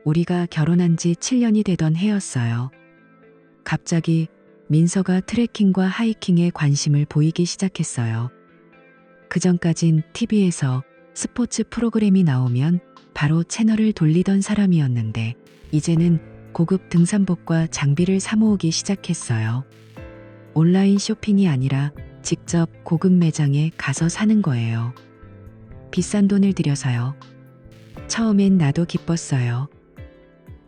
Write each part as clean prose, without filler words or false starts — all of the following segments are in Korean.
우리가 결혼한 지 7년이 되던 해였어요. 갑자기 민서가 트레킹과 하이킹에 관심을 보이기 시작했어요. 그전까진 TV에서 스포츠 프로그램이 나오면 바로 채널을 돌리던 사람이었는데 이제는 고급 등산복과 장비를 사 모으기 시작했어요. 온라인 쇼핑이 아니라 직접 고급 매장에 가서 사는 거예요. 비싼 돈을 들여서요. 처음엔 나도 기뻤어요.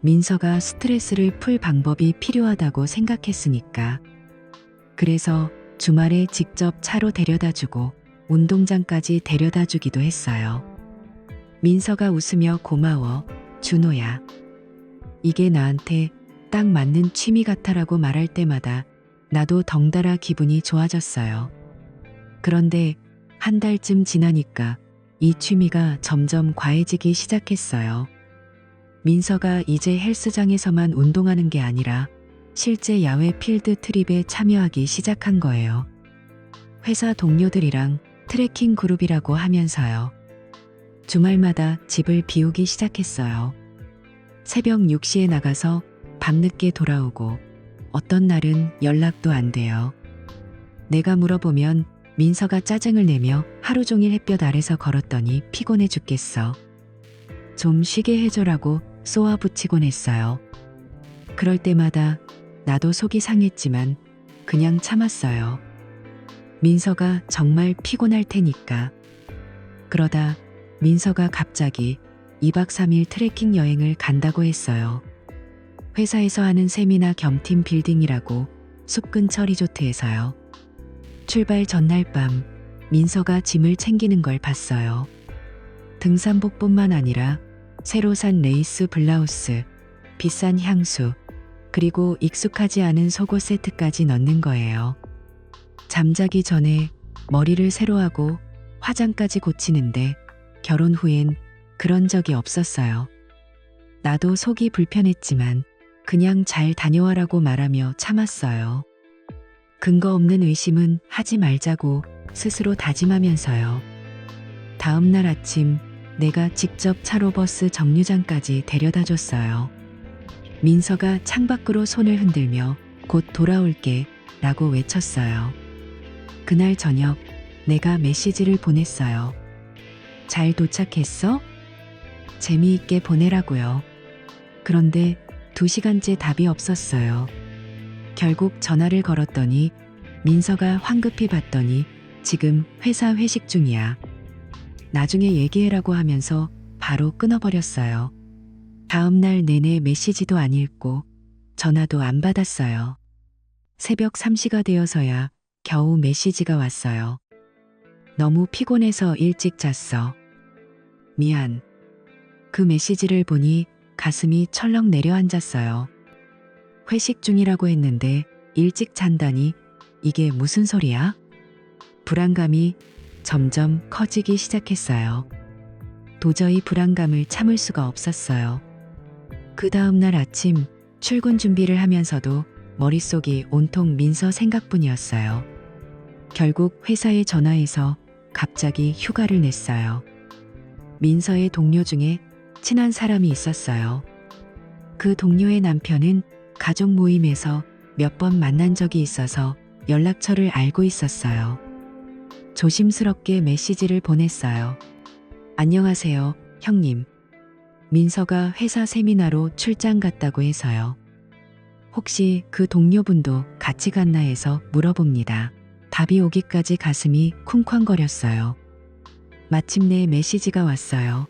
민서가 스트레스를 풀 방법이 필요하다고 생각했으니까. 그래서 주말에 직접 차로 데려다 주고 운동장까지 데려다 주기도 했어요. 민서가 웃으며 고마워, 준호야. 이게 나한테 딱 맞는 취미 같아라고 말할 때마다 나도 덩달아 기분이 좋아졌어요. 그런데 한 달쯤 지나니까 이 취미가 점점 과해지기 시작했어요. 민서가 이제 헬스장에서만 운동하는 게 아니라 실제 야외 필드 트립에 참여하기 시작한 거예요. 회사 동료들이랑 트레킹 그룹이라고 하면서요. 주말마다 집을 비우기 시작했어요. 새벽 6시에 나가서 밤늦게 돌아오고 어떤 날은 연락도 안 돼요. 내가 물어보면 민서가 짜증을 내며 하루 종일 햇볕 아래서 걸었더니 피곤해 죽겠어. 좀 쉬게 해줘라고 쏘아붙이곤 했어요. 그럴 때마다 나도 속이 상했지만 그냥 참았어요. 민서가 정말 피곤할 테니까. 그러다 민서가 갑자기 2박 3일 트레킹 여행을 간다고 했어요. 회사에서 하는 세미나 겸 팀 빌딩이라고 숲 근처 리조트에서요. 출발 전날 밤 민서가 짐을 챙기는 걸 봤어요. 등산복뿐만 아니라 새로 산 레이스 블라우스, 비싼 향수, 그리고 익숙하지 않은 속옷 세트까지 넣는 거예요. 잠자기 전에 머리를 새로 하고 화장까지 고치는데 결혼 후엔 그런 적이 없었어요. 나도 속이 불편했지만 그냥 잘 다녀와라고 말하며 참았어요. 근거 없는 의심은 하지 말자고 스스로 다짐하면서요. 다음 날 아침 내가 직접 차로 버스 정류장까지 데려다 줬어요. 민서가 창밖으로 손을 흔들며 곧 돌아올게 라고 외쳤어요. 그날 저녁 내가 메시지를 보냈어요. 잘 도착했어? 재미있게 보내라고요. 그런데 2시간째 답이 없었어요. 결국 전화를 걸었더니 민서가 황급히 받더니 지금 회사 회식 중이야. 나중에 얘기해라고 하면서 바로 끊어버렸어요. 다음 날 내내 메시지도 안 읽고 전화도 안 받았어요. 새벽 3시가 되어서야 겨우 메시지가 왔어요. 너무 피곤해서 일찍 잤어. 미안. 그 메시지를 보니 가슴이 철렁 내려앉았어요. 회식 중이라고 했는데 일찍 잔다니 이게 무슨 소리야? 불안감이 점점 커지기 시작했어요. 도저히 불안감을 참을 수가 없었어요. 그 다음 날 아침 출근 준비를 하면서도 머릿속이 온통 민서 생각뿐이었어요. 결국 회사에 전화해서 갑자기 휴가를 냈어요. 민서의 동료 중에 친한 사람이 있었어요. 그 동료의 남편은 가족 모임에서 몇 번 만난 적이 있어서 연락처를 알고 있었어요. 조심스럽게 메시지를 보냈어요. 안녕하세요, 형님. 민서가 회사 세미나로 출장 갔다고 해서요. 혹시 그 동료분도 같이 갔나 해서 물어봅니다. 답이 오기까지 가슴이 쿵쾅거렸어요. 마침내 메시지가 왔어요.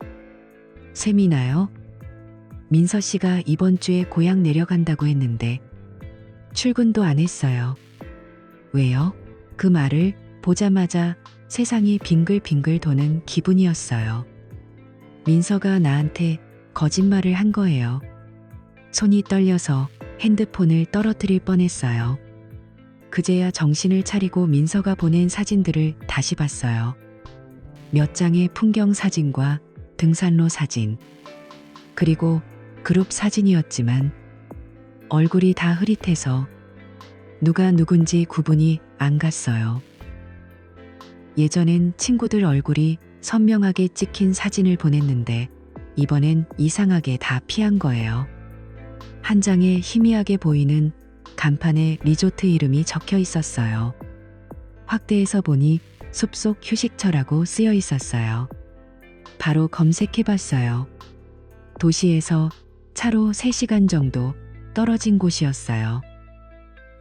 세미나요? 민서 씨가 이번 주에 고향 내려간다고 했는데 출근도 안 했어요. 왜요? 그 말을 보자마자 세상이 빙글빙글 도는 기분이었어요. 민서가 나한테 거짓말을 한 거예요. 손이 떨려서 핸드폰을 떨어뜨릴 뻔했어요. 그제야 정신을 차리고 민서가 보낸 사진들을 다시 봤어요. 몇 장의 풍경 사진과 등산로 사진, 그리고 그룹 사진이었지만 얼굴이 다 흐릿해서 누가 누군지 구분이 안 갔어요. 예전엔 친구들 얼굴이 선명하게 찍힌 사진을 보냈는데 이번엔 이상하게 다 피한 거예요. 한 장에 희미하게 보이는 간판에 리조트 이름이 적혀 있었어요. 확대해서 보니 숲속 휴식처라고 쓰여 있었어요. 바로 검색해 봤어요. 도시에서 차로 3시간 정도 떨어진 곳이었어요.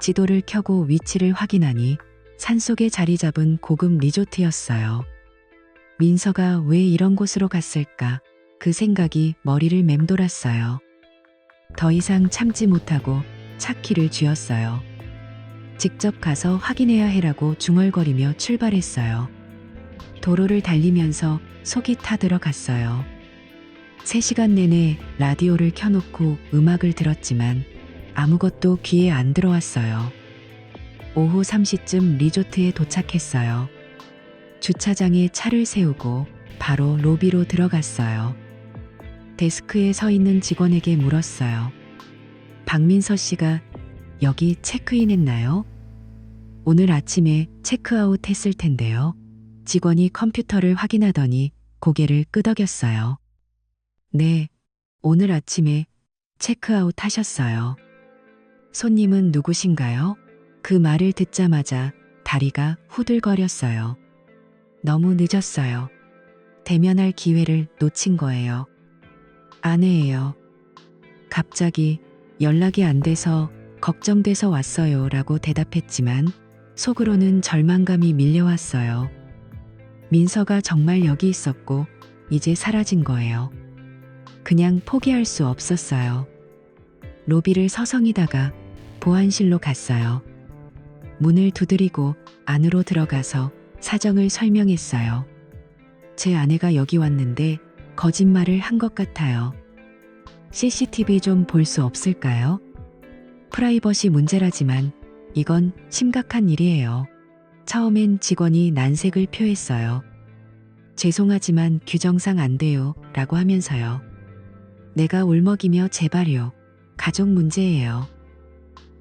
지도를 켜고 위치를 확인하니 산속에 자리 잡은 고급 리조트였어요. 민서가 왜 이런 곳으로 갔을까? 그 생각이 머리를 맴돌았어요. 더 이상 참지 못하고 차키를 쥐었어요. 직접 가서 확인해야 해라고 중얼거리며 출발했어요. 도로를 달리면서 속이 타들어갔어요. 3시간 내내 라디오를 켜놓고 음악을 들었지만 아무것도 귀에 안 들어왔어요. 오후 3시쯤 리조트에 도착했어요. 주차장에 차를 세우고 바로 로비로 들어갔어요. 데스크에 서 있는 직원에게 물었어요. 박민서 씨가 여기 체크인 했나요? 오늘 아침에 체크아웃 했을 텐데요. 직원이 컴퓨터를 확인하더니 고개를 끄덕였어요. 네, 오늘 아침에 체크아웃 하셨어요. 손님은 누구신가요? 그 말을 듣자마자 다리가 후들거렸어요. 너무 늦었어요. 대면할 기회를 놓친 거예요. 아내예요. 갑자기 연락이 안 돼서 걱정돼서 왔어요 라고 대답했지만 속으로는 절망감이 밀려왔어요. 민서가 정말 여기 있었고 이제 사라진 거예요. 그냥 포기할 수 없었어요. 로비를 서성이다가 보안실로 갔어요. 문을 두드리고 안으로 들어가서 사정을 설명했어요. 제 아내가 여기 왔는데 거짓말을 한 것 같아요. CCTV 좀 볼 수 없을까요? 프라이버시 문제라지만 이건 심각한 일이에요. 처음엔 직원이 난색을 표했어요. 죄송하지만 규정상 안 돼요 라고 하면서요. 내가 울먹이며 제발요. 가족 문제예요.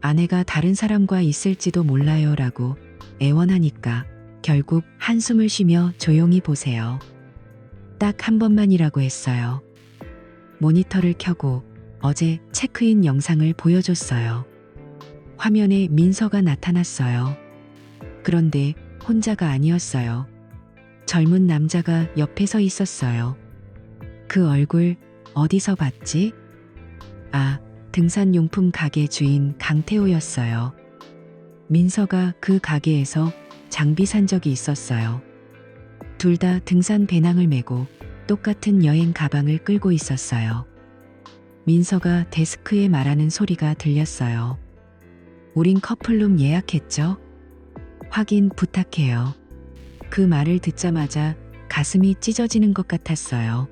아내가 다른 사람과 있을지도 몰라요 라고 애원하니까 결국 한숨을 쉬며 조용히 보세요. 딱 한 번만이라고 했어요. 모니터를 켜고 어제 체크인 영상을 보여줬어요. 화면에 민서가 나타났어요. 그런데 혼자가 아니었어요. 젊은 남자가 옆에 서 있었어요. 그 얼굴 어디서 봤지? 아, 등산용품 가게 주인 강태호였어요. 민서가 그 가게에서 장비 산 적이 있었어요. 둘 다 등산 배낭을 메고 똑같은 여행 가방을 끌고 있었어요. 민서가 데스크에 말하는 소리가 들렸어요. 우린 커플룸 예약했죠? 확인 부탁해요. 그 말을 듣자마자 가슴이 찢어지는 것 같았어요.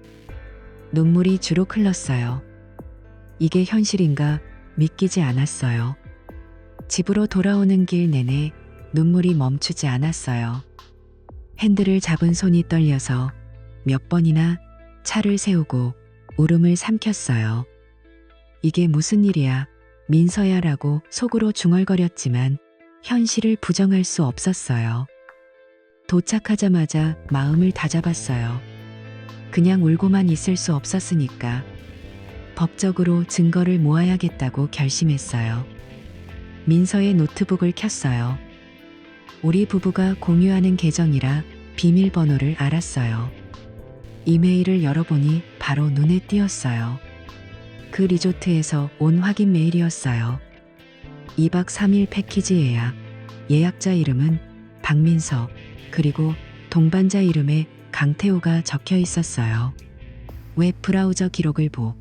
눈물이 주룩 흘렀어요. 이게 현실인가 믿기지 않았어요. 집으로 돌아오는 길 내내 눈물이 멈추지 않았어요. 핸들을 잡은 손이 떨려서 몇 번이나 차를 세우고 울음을 삼켰어요. 이게 무슨 일이야, 민서야라고 속으로 중얼거렸지만 현실을 부정할 수 없었어요. 도착하자마자 마음을 다잡았어요. 그냥 울고만 있을 수 없었으니까 법적으로 증거를 모아야겠다고 결심했어요. 민서의 노트북을 켰어요. 우리 부부가 공유하는 계정이라 비밀번호를 알았어요. 이메일을 열어보니 바로 눈에 띄었어요. 그 리조트에서 온 확인 메일이었어요. 2박 3일 패키지 예약. 예약자 이름은 박민서, 그리고 동반자 이름에 강태호가 적혀 있었어요. 웹 브라우저 기록을 보.